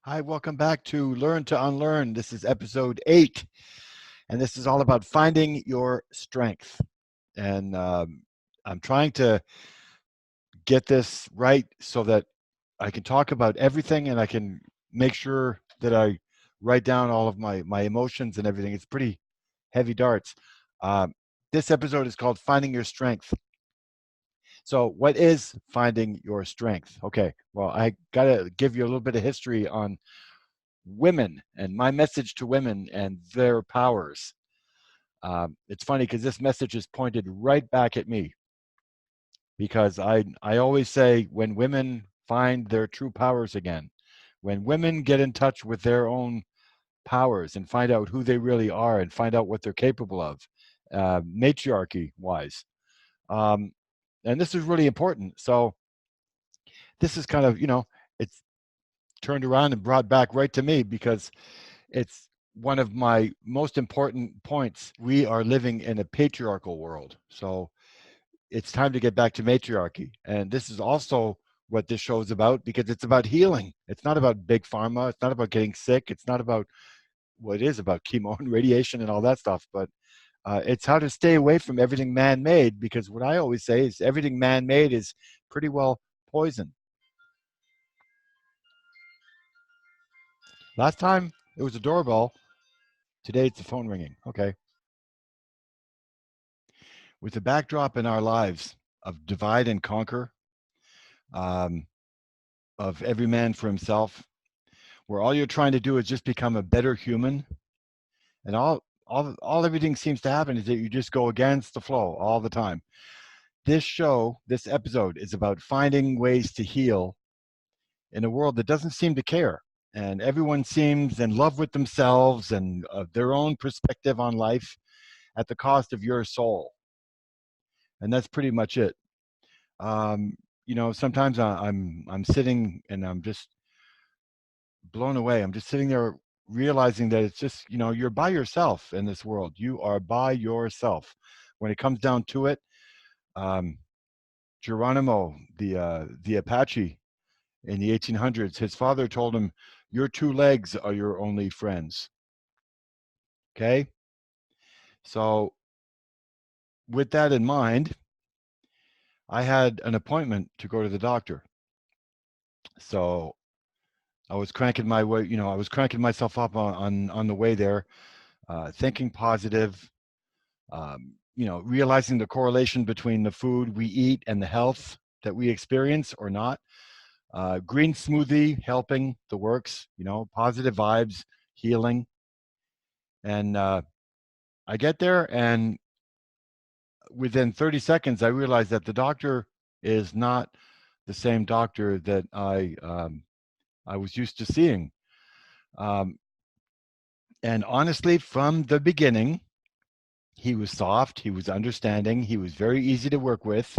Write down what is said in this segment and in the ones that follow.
Hi, welcome back to Learn to Unlearn. This is episode 8, and this is all about finding your strength. And I'm trying to get this right so that I can talk about everything and I can make sure that I write down all of my emotions and everything. It's pretty heavy darts. Um, this episode is called Finding Your Strength. So, what is finding your strength? Okay, well, I got to give you a little bit of history on women and my message to women and their powers. It's funny because this message is pointed right back at me because I always say when women find their true powers again, when women get in touch with their own powers and find out who they really are and find out what they're capable of, matriarchy wise. Um, and this is really important. So this is kind of, it's turned around and brought back right to me because it's one of my most important points. We are living in a patriarchal world. So it's time to get back to matriarchy. And this is also what this show is about because it's about healing. It's not about big pharma. It's not about getting sick. It's not about what it is about chemo and radiation and all that stuff. But it's how to stay away from everything man made because what I always say is everything man made is pretty well poison. Last time it was a doorbell. Today it's the phone ringing. Okay. With the backdrop in our lives of divide and conquer, um, of every man for himself, where all you're trying to do is just become a better human, and all everything seems to happen is that you just go against the flow all the time. This show, this episode, is about finding ways to heal in a world that doesn't seem to care, and everyone seems in love with themselves and their own perspective on life at the cost of your soul, and that's pretty much it. Um, sometimes I'm sitting and I'm just blown away. I'm just sitting there realizing that it's just you're by yourself in this world. You are by yourself. When it comes down to it, um, Geronimo, the Apache in the 1800s, his father told him, "Your two legs are your only friends." Okay, so with that in mind, I had an appointment to go to the doctor. So I was cranking my way, I was cranking myself up on the way there, thinking positive, realizing the correlation between the food we eat and the health that we experience or not. Green smoothie helping the works, positive vibes, healing. And I get there, and within 30 seconds, I realized that the doctor is not the same doctor that I was used to seeing. Um, and honestly, from the beginning, he was soft, he was understanding, he was very easy to work with,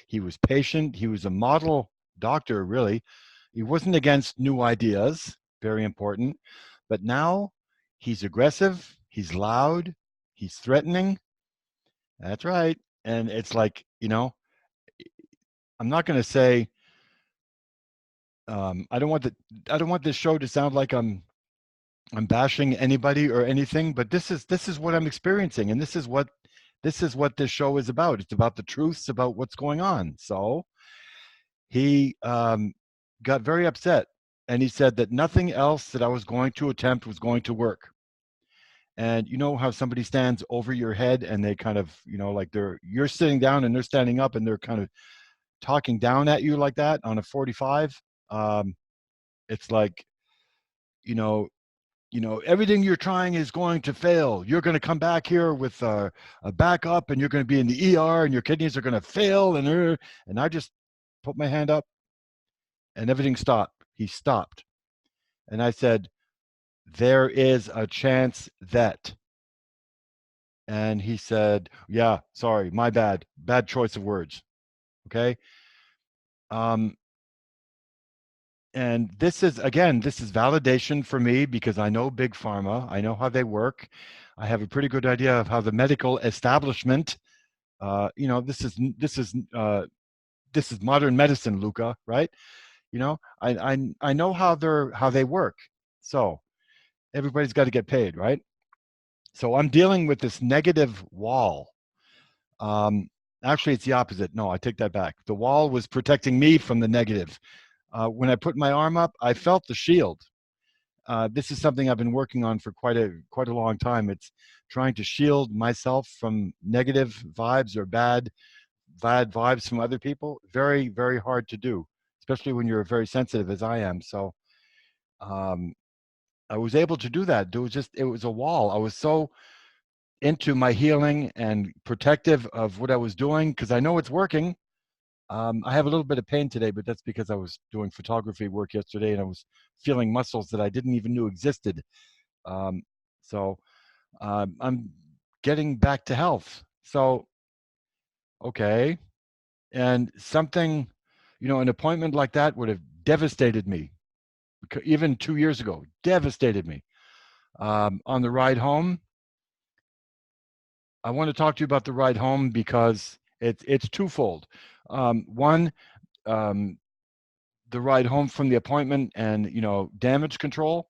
he was patient, he was a model doctor, really. He wasn't against new ideas, very important. But now he's aggressive, he's loud, he's threatening. That's right. And it's like, I'm not going to say, I don't want I don't want this show to sound like I'm bashing anybody or anything, but this is what I'm experiencing, and this is what this show is about. It's about the truths about what's going on. So he got very upset, and he said that nothing else that I was going to attempt was going to work. And you know how somebody stands over your head and they kind of, like you're sitting down and they're standing up and they're kind of talking down at you like that on a 45. Um, it's like, you know, everything you're trying is going to fail. You're going to come back here with a backup, and you're going to be in the ER, and your kidneys are going to fail. And I just put my hand up, and everything stopped. He stopped, and I said, "There is a chance that." And he said, "Yeah, sorry, my bad choice of words." Okay. Um, and this is validation for me because I know big pharma. I know how they work. I have a pretty good idea of how the medical establishment. This is modern medicine, Luca, right? You know, I know how they work. So everybody's got to get paid, right? So I'm dealing with this negative wall. Um, Actually, it's the opposite. No, I take that back. The wall was protecting me from the negative. When I put my arm up, I felt the shield. This is something I've been working on for quite a long time. It's trying to shield myself from negative vibes or bad vibes from other people. Very, very hard to do, especially when you're very sensitive as I am. So um, I was able to do that. It was a wall. I was so into my healing and protective of what I was doing because I know it's working. I have a little bit of pain today, but that's because I was doing photography work yesterday and I was feeling muscles that I didn't even know existed. Um, so I'm getting back to health. So, okay. And something, an appointment like that would have devastated me. Even 2 years ago, devastated me. On the ride home, I want to talk to you about the ride home because it's twofold. One, um, the ride home from the appointment and damage control,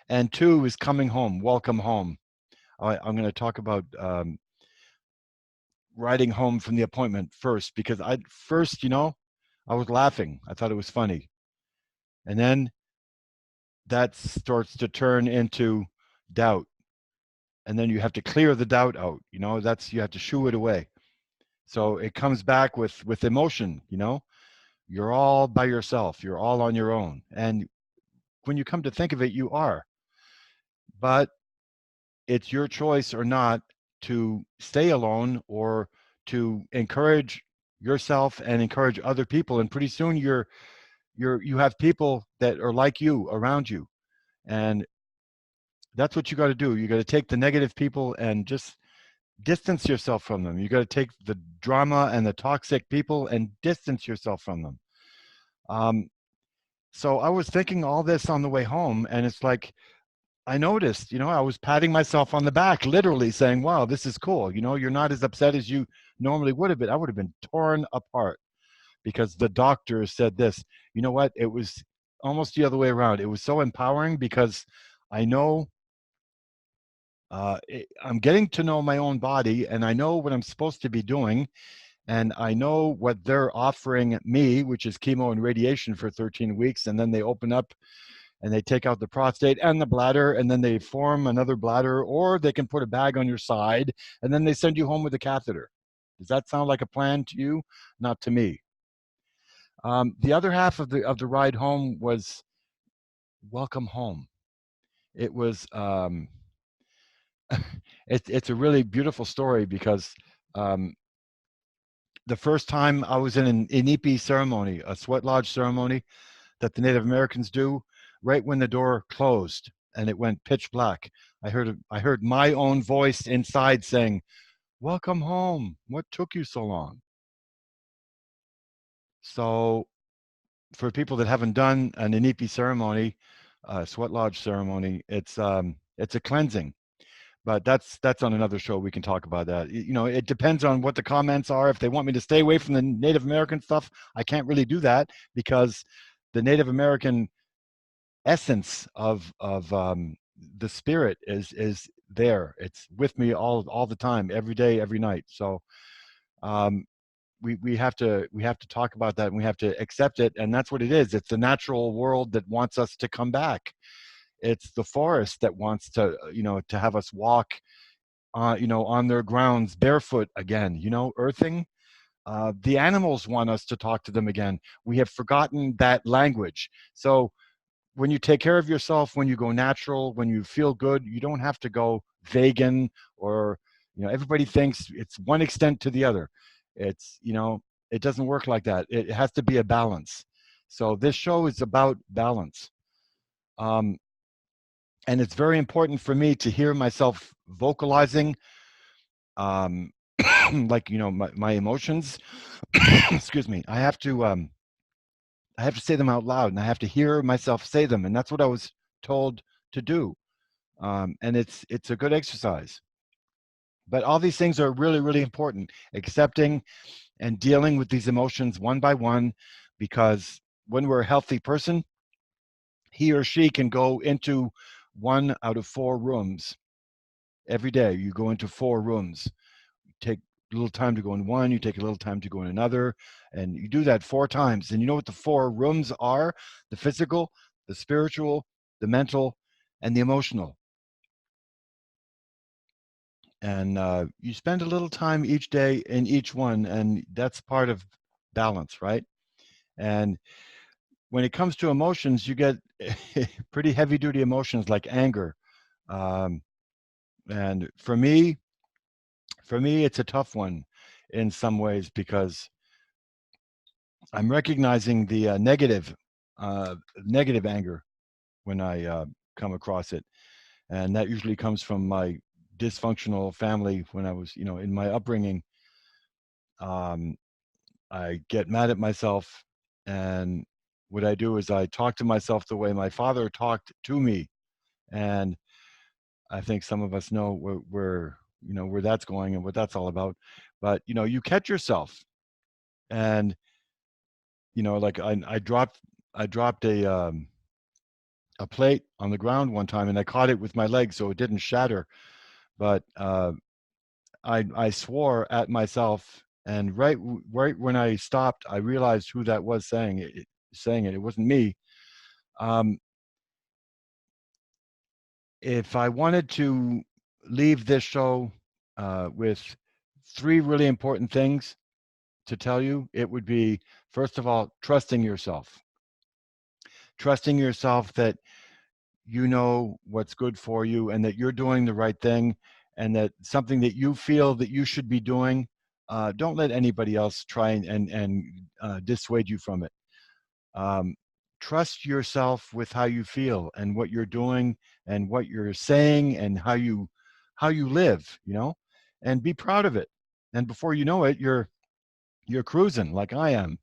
and two is coming home, welcome home. I'm going to talk about riding home from the appointment first because I was laughing. I thought it was funny, and then that starts to turn into doubt, and then you have to clear the doubt out. You have to shoo it away. So it comes back with emotion. You're all by yourself. You're all on your own, and when you come to think of it, you are. But it's your choice or not to stay alone or to encourage yourself and encourage other people. And pretty soon you have people that are like you around you. And that's what you got to do. You got to take the negative people and just distance yourself from them. You got to take the drama and the toxic people and distance yourself from them. Um, so I was thinking all this on the way home, and it's like I noticed, I was patting myself on the back, literally saying, wow, this is cool. You're not as upset as you normally would have been. I would have been torn apart because the doctor said this. You know what? It was almost the other way around. It was so empowering because I know I'm getting to know my own body and I know what I'm supposed to be doing. And I know what they're offering me, which is chemo and radiation for 13 weeks. And then they open up and they take out the prostate and the bladder, and then they form another bladder, or they can put a bag on your side, and then they send you home with a catheter. Does that sound like a plan to you? Not to me. The other half of the ride home was welcome home. It was it's a really beautiful story because um, the first time I was in an Inipi ceremony, a sweat lodge ceremony that the Native Americans do, right when the door closed and it went pitch black, I heard my own voice inside saying, "Welcome home. What took you so long?" So, for people that haven't done an Inipi ceremony, sweat lodge ceremony, it's a cleansing. But that's on another show. We can talk about that. It depends on what the comments are. If they want me to stay away from the Native American stuff, I can't really do that because the Native American essence of the spirit is there. It's with me all the time, every day, every night. So um, we have to talk about that and we have to accept it. And that's what it is. It's the natural world that wants us to come back. It's the forest that wants to have us walk on their grounds barefoot again, earthing. The animals want us to talk to them again. We have forgotten that language. So when you take care of yourself, when you go natural, when you feel good, you don't have to go vegan or, everybody thinks it's one extent to the other. It doesn't work like that. It has to be a balance. So this show is about balance. Um, and it's very important for me to hear myself vocalizing, um, like, my emotions. Excuse me. I have to say them out loud and I have to hear myself say them. And that's what I was told to do. And it's a good exercise. But all these things are really, really important. Accepting and dealing with these emotions one by one, because when we're a healthy person, he or she can go into 1 out of 4 rooms every day. You go into 4 rooms. You take a little time to go in one, you take a little time to go in another, and you do that 4 times. And you know what the 4 rooms are? The physical, the spiritual, the mental, and the emotional. And you spend a little time each day in each one, and that's part of balance, right? And when it comes to emotions, you get pretty heavy duty emotions like anger. Um, and for me, it's a tough one in some ways because I'm recognizing the negative anger when I come across it, and that usually comes from my dysfunctional family when I was, in my upbringing. Um, I get mad at myself, and what I do is I talk to myself the way my father talked to me, and I think some of us know where that's going and what that's all about. But you catch yourself, and like I dropped a plate on the ground one time, and I caught it with my leg, so it didn't shatter. But I swore at myself, and right when I stopped, I realized who that was saying it. Saying it. It wasn't me. Um, if I wanted to leave this show with 3 really important things to tell you, it would be, first of all, trusting yourself. Trusting yourself that you know what's good for you and that you're doing the right thing, and that something that you feel that you should be doing, don't let anybody else try and dissuade you from it. Um, Trust yourself with how you feel and what you're doing and what you're saying and how you live, and be proud of it. And before you know it, you're cruising like I am.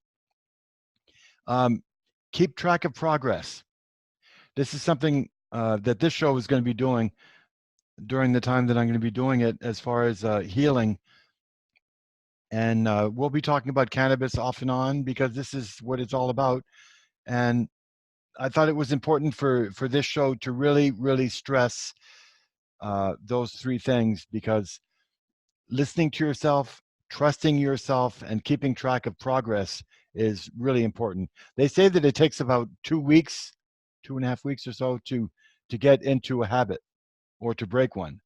Um, Keep track of progress. This is something that this show is going to be doing during the time that I'm going to be doing it, as far as healing. And we'll be talking about cannabis off and on because this is what it's all about. And I thought it was important for this show to really, really stress those 3 things, because listening to yourself, trusting yourself, and keeping track of progress is really important. They say that it takes about 2 weeks, 2.5 weeks or so to get into a habit or to break one.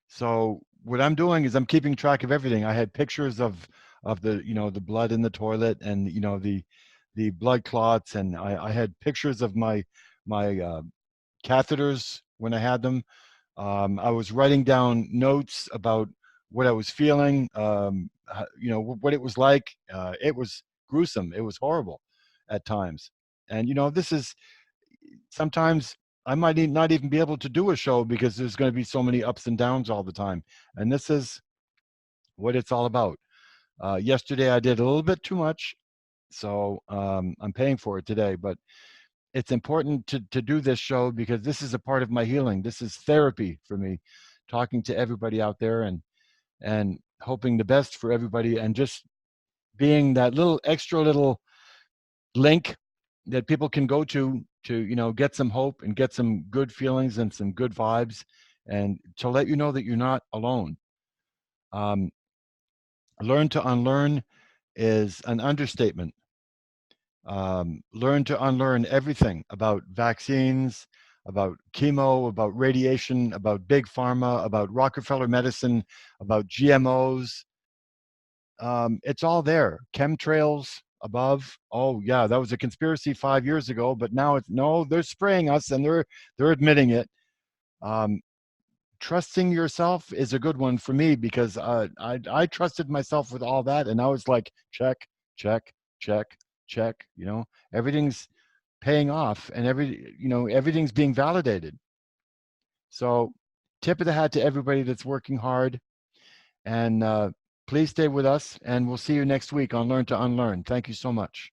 So what I'm doing is I'm keeping track of everything. I had pictures of the blood in the toilet, and the blood clots, and I had pictures of my catheters when I had them. I was writing down notes about what I was feeling, what it was like. It was gruesome. It was horrible at times. And this is sometimes I might not even be able to do a show because there's going to be so many ups and downs all the time. And this is what it's all about. Yesterday I did a little bit too much, so I'm paying for it today. But it's important to do this show because this is a part of my healing. This is therapy for me, talking to everybody out there and hoping the best for everybody, and just being that little extra little link that people can go to get some hope and get some good feelings and some good vibes, and to let you know that you're not alone. um, Learn to unlearn is an understatement. Learn to unlearn everything about vaccines, about chemo, about radiation, about big pharma, about Rockefeller medicine, about GMOs. It's all there. Chemtrails above. Oh yeah, that was a conspiracy 5 years ago, but now it's no. They're spraying us, and they're admitting it. Um, Trusting yourself is a good one for me because I trusted myself with all that, and I was like, check, check, check, check. Everything's paying off, and everything's being validated. So, tip of the hat to everybody that's working hard. And please stay with us, and we'll see you next week on Learn to Unlearn. Thank you so much.